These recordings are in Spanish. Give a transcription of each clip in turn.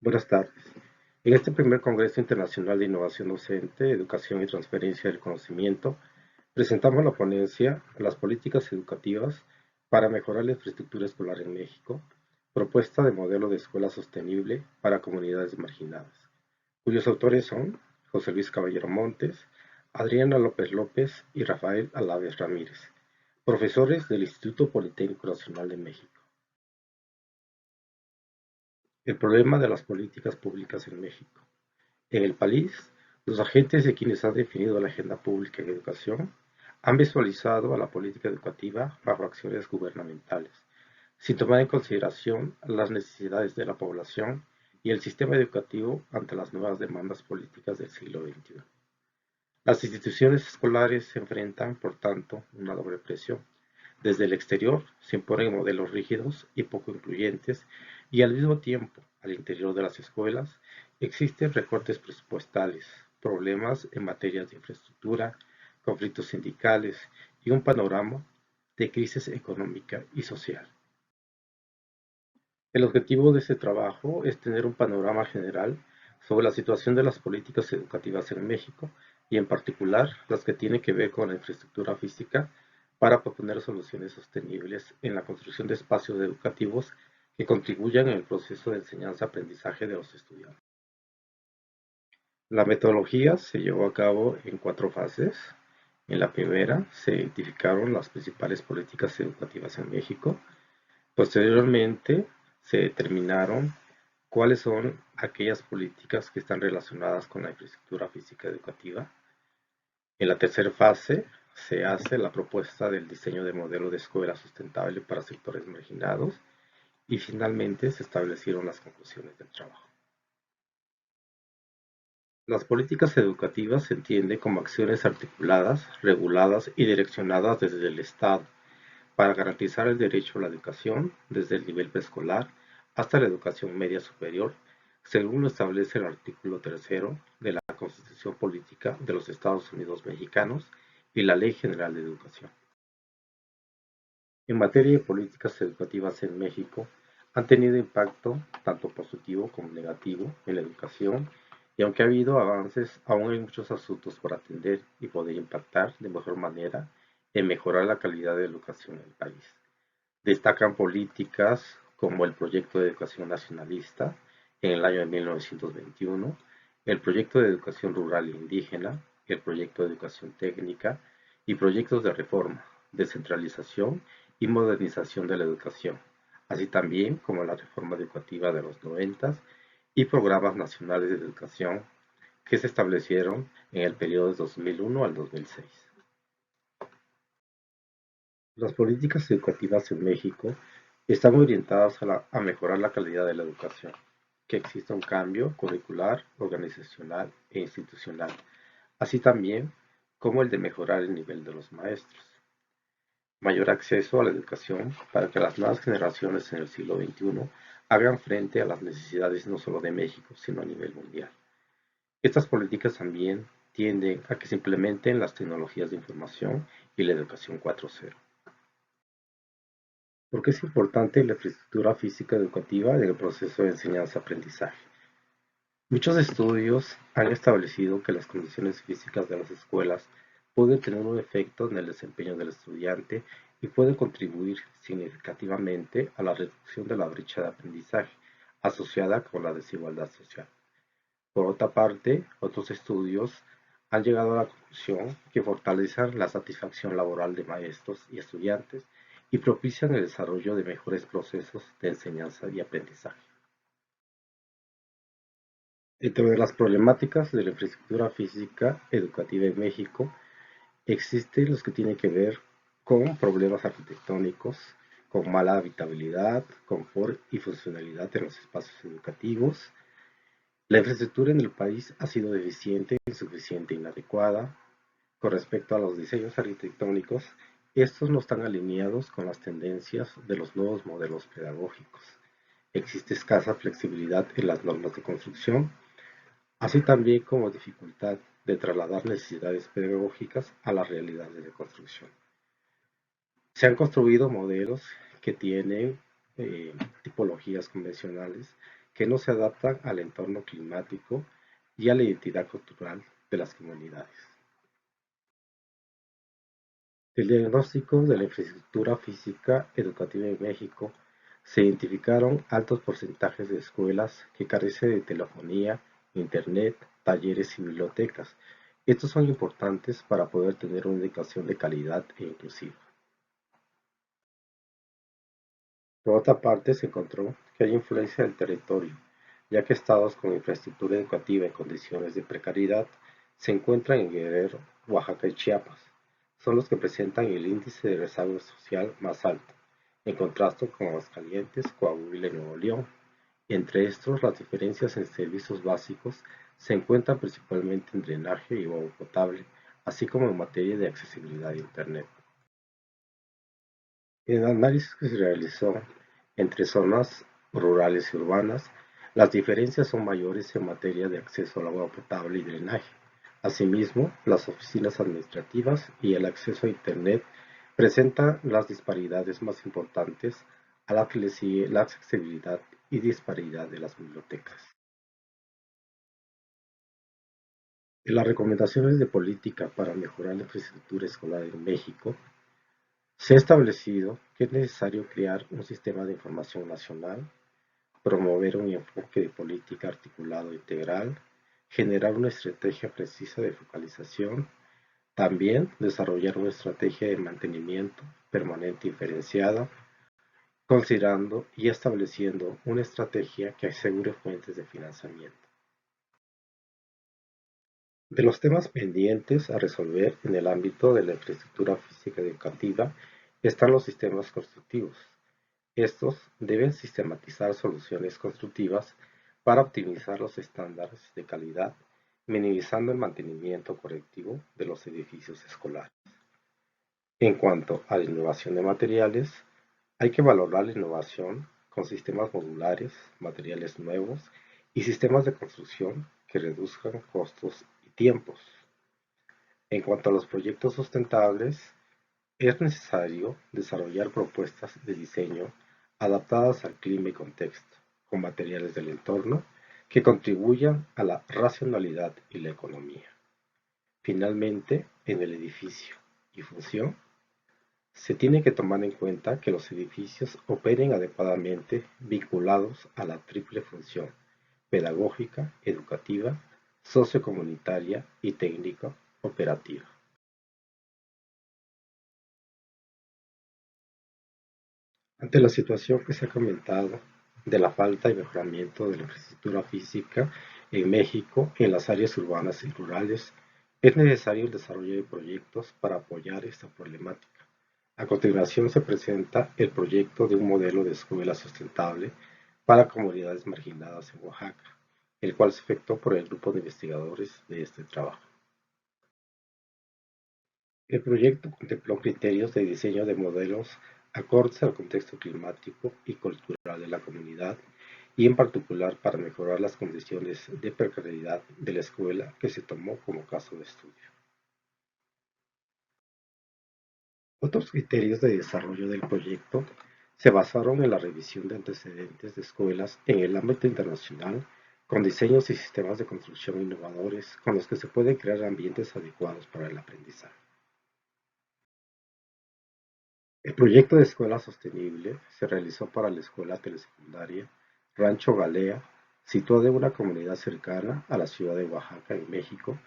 Buenas tardes. En este primer Congreso Internacional de Innovación Docente, Educación y Transferencia del Conocimiento, presentamos la ponencia Las políticas educativas para mejorar la infraestructura escolar en México, propuesta de modelo de escuela sostenible para comunidades marginadas, cuyos autores son José Luis Caballero Montes, Adriana López López y Rafael Alaves Ramírez, profesores del Instituto Politécnico Nacional de México. El problema de las políticas públicas en México. En el país, los agentes de quienes han definido la agenda pública en educación han visualizado a la política educativa bajo acciones gubernamentales, sin tomar en consideración las necesidades de la población y el sistema educativo ante las nuevas demandas políticas del siglo XXI. Las instituciones escolares se enfrentan, por tanto, una doble presión. Desde el exterior se imponen modelos rígidos y poco incluyentes y al mismo tiempo, al interior de las escuelas, existen recortes presupuestales, problemas en materias de infraestructura, conflictos sindicales y un panorama de crisis económica y social. El objetivo de este trabajo es tener un panorama general sobre la situación de las políticas educativas en México y en particular las que tienen que ver con la infraestructura física para proponer soluciones sostenibles en la construcción de espacios educativos que contribuyan en el proceso de enseñanza-aprendizaje de los estudiantes. La metodología se llevó a cabo en 4 fases. En la primera se identificaron las principales políticas educativas en México. Posteriormente, se determinaron cuáles son aquellas políticas que están relacionadas con la infraestructura física educativa. En la tercera fase, se hace la propuesta del diseño de modelo de escuela sustentable para sectores marginados y finalmente se establecieron las conclusiones del trabajo. Las políticas educativas se entienden como acciones articuladas, reguladas y direccionadas desde el Estado para garantizar el derecho a la educación desde el nivel preescolar hasta la educación media superior, según lo establece el artículo 3 de la Constitución Política de los Estados Unidos Mexicanos y la Ley General de Educación. En materia de políticas educativas en México, han tenido impacto tanto positivo como negativo en la educación y aunque ha habido avances, aún hay muchos asuntos por atender y poder impactar de mejor manera en mejorar la calidad de la educación en el país. Destacan políticas como el Proyecto de Educación Nacionalista en el año de 1921, el Proyecto de Educación Rural e Indígena, el Proyecto de Educación Técnica y proyectos de reforma, descentralización y modernización de la educación, así también como la reforma educativa de los 90 y programas nacionales de educación que se establecieron en el periodo de 2001 al 2006. Las políticas educativas en México están orientadas a mejorar la calidad de la educación, que exista un cambio curricular, organizacional e institucional, así también como el de mejorar el nivel de los maestros. Mayor acceso a la educación para que las nuevas generaciones en el siglo XXI hagan frente a las necesidades no solo de México, sino a nivel mundial. Estas políticas también tienden a que se implementen las tecnologías de información y la educación 4.0. ¿Por qué es importante la infraestructura física educativa en el proceso de enseñanza-aprendizaje? Muchos estudios han establecido que las condiciones físicas de las escuelas pueden tener un efecto en el desempeño del estudiante y pueden contribuir significativamente a la reducción de la brecha de aprendizaje asociada con la desigualdad social. Por otra parte, otros estudios han llegado a la conclusión que fortalecen la satisfacción laboral de maestros y estudiantes y propician el desarrollo de mejores procesos de enseñanza y aprendizaje. Dentro de las problemáticas de la infraestructura física educativa en México, existen los que tienen que ver con problemas arquitectónicos, con mala habitabilidad, confort y funcionalidad en los espacios educativos. La infraestructura en el país ha sido deficiente, insuficiente e inadecuada. Con respecto a los diseños arquitectónicos, estos no están alineados con las tendencias de los nuevos modelos pedagógicos. Existe escasa flexibilidad en las normas de construcción, así también como dificultad de trasladar necesidades pedagógicas a las realidades de construcción. Se han construido modelos que tienen tipologías convencionales que no se adaptan al entorno climático y a la identidad cultural de las comunidades. El diagnóstico de la infraestructura física educativa en México se identificaron altos porcentajes de escuelas que carecen de telefonía, internet, talleres y bibliotecas. Estos son importantes para poder tener una educación de calidad e inclusiva. Por otra parte, se encontró que hay influencia del territorio, ya que estados con infraestructura educativa en condiciones de precariedad se encuentran en Guerrero, Oaxaca y Chiapas. Son los que presentan el índice de rezago social más alto, en contraste con Aguascalientes, Coahuila y Nuevo León. Entre estos, las diferencias en servicios básicos se encuentran principalmente en drenaje y agua potable, así como en materia de accesibilidad a Internet. En el análisis que se realizó entre zonas rurales y urbanas, las diferencias son mayores en materia de acceso al agua potable y drenaje. Asimismo, las oficinas administrativas y el acceso a Internet presentan las disparidades más importantes, a la que le sigue la accesibilidad y disparidad de las bibliotecas. En las recomendaciones de política para mejorar la infraestructura escolar en México, se ha establecido que es necesario crear un sistema de información nacional, promover un enfoque de política articulado e integral, generar una estrategia precisa de focalización, también desarrollar una estrategia de mantenimiento permanente diferenciada, considerando y estableciendo una estrategia que asegure fuentes de financiamiento. De los temas pendientes a resolver en el ámbito de la infraestructura física educativa están los sistemas constructivos. Estos deben sistematizar soluciones constructivas para optimizar los estándares de calidad, minimizando el mantenimiento correctivo de los edificios escolares. En cuanto a la innovación de materiales, hay que valorar la innovación con sistemas modulares, materiales nuevos y sistemas de construcción que reduzcan costos y tiempos. En cuanto a los proyectos sustentables, es necesario desarrollar propuestas de diseño adaptadas al clima y contexto, con materiales del entorno que contribuyan a la racionalidad y la economía. Finalmente, en el edificio y función, se tiene que tomar en cuenta que los edificios operen adecuadamente vinculados a la triple función pedagógica, educativa, sociocomunitaria y técnica operativa. Ante la situación que se ha comentado de la falta y mejoramiento de la infraestructura física en México en las áreas urbanas y rurales, es necesario el desarrollo de proyectos para apoyar esta problemática. A continuación se presenta el proyecto de un modelo de escuela sustentable para comunidades marginadas en Oaxaca, el cual se efectuó por el grupo de investigadores de este trabajo. El proyecto contempló criterios de diseño de modelos acordes al contexto climático y cultural de la comunidad y en particular para mejorar las condiciones de precariedad de la escuela que se tomó como caso de estudio. Otros criterios de desarrollo del proyecto se basaron en la revisión de antecedentes de escuelas en el ámbito internacional con diseños y sistemas de construcción innovadores con los que se pueden crear ambientes adecuados para el aprendizaje. El proyecto de escuela sostenible se realizó para la escuela telesecundaria Rancho Galea, situada en una comunidad cercana a la ciudad de Oaxaca, en México,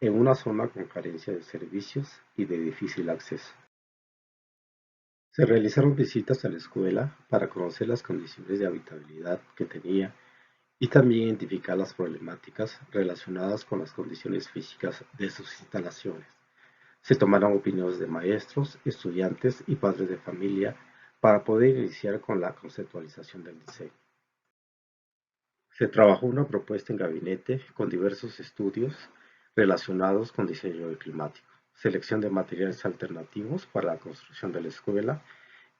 en una zona con carencia de servicios y de difícil acceso. Se realizaron visitas a la escuela para conocer las condiciones de habitabilidad que tenía y también identificar las problemáticas relacionadas con las condiciones físicas de sus instalaciones. Se tomaron opiniones de maestros, estudiantes y padres de familia para poder iniciar con la conceptualización del diseño. Se trabajó una propuesta en gabinete con diversos estudios relacionados con diseño climático, selección de materiales alternativos para la construcción de la escuela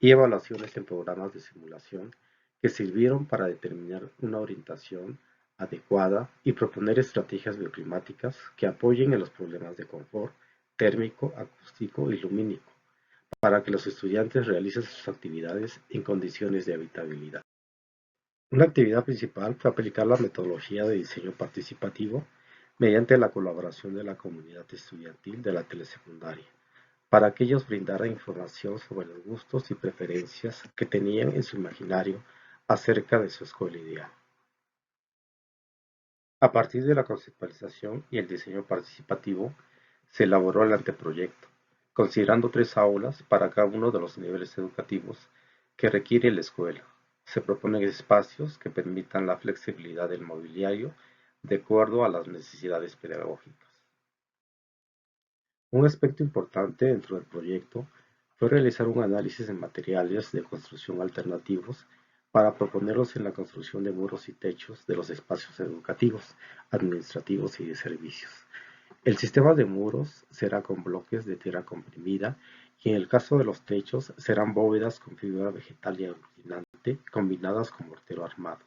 y evaluaciones en programas de simulación que sirvieron para determinar una orientación adecuada y proponer estrategias bioclimáticas que apoyen en los problemas de confort térmico, acústico y lumínico para que los estudiantes realicen sus actividades en condiciones de habitabilidad. Una actividad principal fue aplicar la metodología de diseño participativo mediante la colaboración de la comunidad estudiantil de la telesecundaria, para que ellos brindaran información sobre los gustos y preferencias que tenían en su imaginario acerca de su escuela ideal. A partir de la conceptualización y el diseño participativo, se elaboró el anteproyecto, considerando 3 aulas para cada uno de los niveles educativos que requiere la escuela. Se proponen espacios que permitan la flexibilidad del mobiliario de acuerdo a las necesidades pedagógicas. Un aspecto importante dentro del proyecto fue realizar un análisis de materiales de construcción alternativos para proponerlos en la construcción de muros y techos de los espacios educativos, administrativos y de servicios. El sistema de muros será con bloques de tierra comprimida y en el caso de los techos serán bóvedas con fibra vegetal y aglutinante combinadas con mortero armado.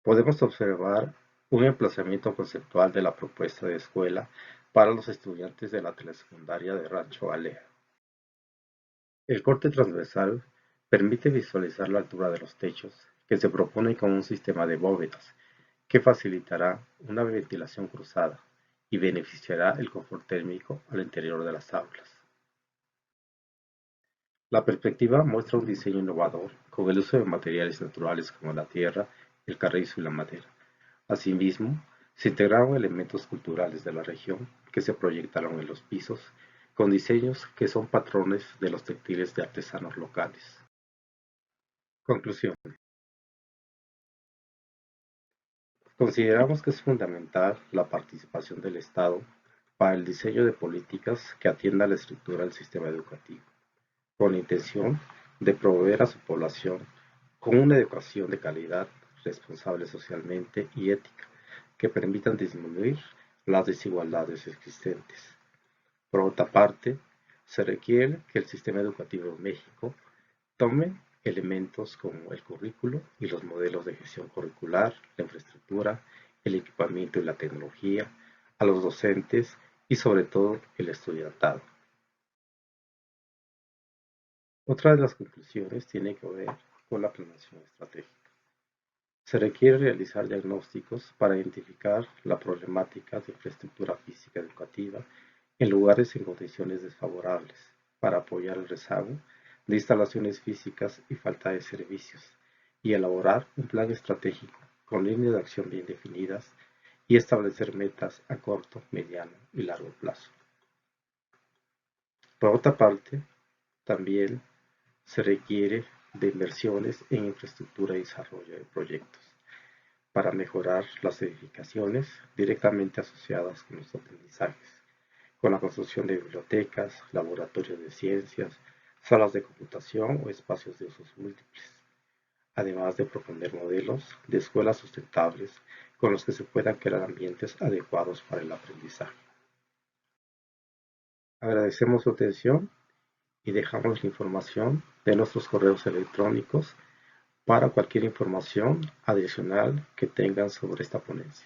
Podemos observar un emplazamiento conceptual de la propuesta de escuela para los estudiantes de la telesecundaria de Rancho Alea. El corte transversal permite visualizar la altura de los techos, que se propone con un sistema de bóvedas, que facilitará una ventilación cruzada y beneficiará el confort térmico al interior de las aulas. La perspectiva muestra un diseño innovador con el uso de materiales naturales como la tierra, el carrizo y la madera. Asimismo, se integraron elementos culturales de la región que se proyectaron en los pisos, con diseños que son patrones de los textiles de artesanos locales. Conclusión. Consideramos que es fundamental la participación del Estado para el diseño de políticas que atiendan la estructura del sistema educativo, con la intención de proveer a su población con una educación de calidad, responsable socialmente y ética, que permitan disminuir las desigualdades existentes. Por otra parte, se requiere que el sistema educativo de México tome elementos como el currículo y los modelos de gestión curricular, la infraestructura, el equipamiento y la tecnología, a los docentes y sobre todo el estudiantado. Otra de las conclusiones tiene que ver con la planeación estratégica. Se requiere realizar diagnósticos para identificar la problemática de infraestructura física educativa en lugares en condiciones desfavorables, para apoyar el rezago de instalaciones físicas y falta de servicios, y elaborar un plan estratégico con líneas de acción bien definidas y establecer metas a corto, mediano y largo plazo. Por otra parte, también se requiere de inversiones en infraestructura y desarrollo de proyectos para mejorar las edificaciones directamente asociadas con los aprendizajes, con la construcción de bibliotecas, laboratorios de ciencias, salas de computación o espacios de usos múltiples, además de proponer modelos de escuelas sustentables con los que se puedan crear ambientes adecuados para el aprendizaje. Agradecemos su atención y dejamos la información de nuestros correos electrónicos para cualquier información adicional que tengan sobre esta ponencia.